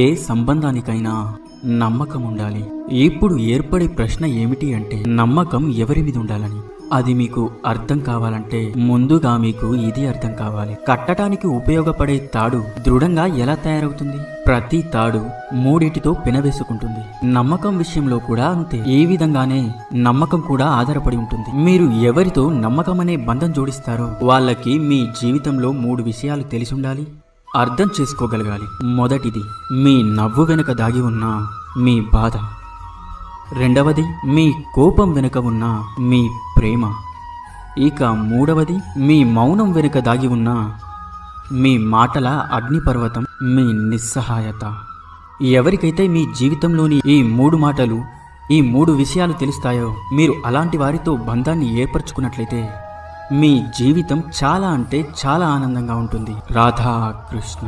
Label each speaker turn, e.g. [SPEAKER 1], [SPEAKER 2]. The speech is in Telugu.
[SPEAKER 1] ఏ సంబంధానికైనా నమ్మకం ఉండాలి. ఇప్పుడు ఏర్పడే ప్రశ్న ఏమిటి అంటే, నమ్మకం ఎవరి మీద ఉండాలని. అది మీకు అర్థం కావాలంటే ముందుగా మీకు ఇది అర్థం కావాలి. కట్టడానికి ఉపయోగపడే తాడు దృఢంగా ఎలా తయారవుతుంది? ప్రతి తాడు మూడిటితో పెనవేసుకుంటుంది. నమ్మకం విషయంలో కూడా అంతే. ఈ విధంగానే నమ్మకం కూడా ఆధారపడి ఉంటుంది. మీరు ఎవరితో నమ్మకం అనే బంధం జోడిస్తారో వాళ్ళకి మీ జీవితంలో 3 విషయాలు తెలిసి ఉండాలి, అర్థం చేసుకోగలగాలి. మొదటిది, మీ నవ్వు వెనుక దాగి ఉన్న మీ బాధ. రెండవది, మీ కోపం వెనుక ఉన్న మీ ప్రేమ. ఇక మూడవది, మీ మౌనం వెనుక దాగి ఉన్న మీ మాటల అగ్నిపర్వతం, మీ నిస్సహాయత. ఎవరికైతే మీ జీవితంలోని ఈ 3 మాటలు, ఈ 3 విషయాలు తెలుస్తాయో, మీరు అలాంటి వారితో బంధాన్ని ఏర్పరచుకున్నట్లయితే మీ జీవితం చాలా అంటే చాలా ఆనందంగా ఉంటుంది. రాధా కృష్ణ.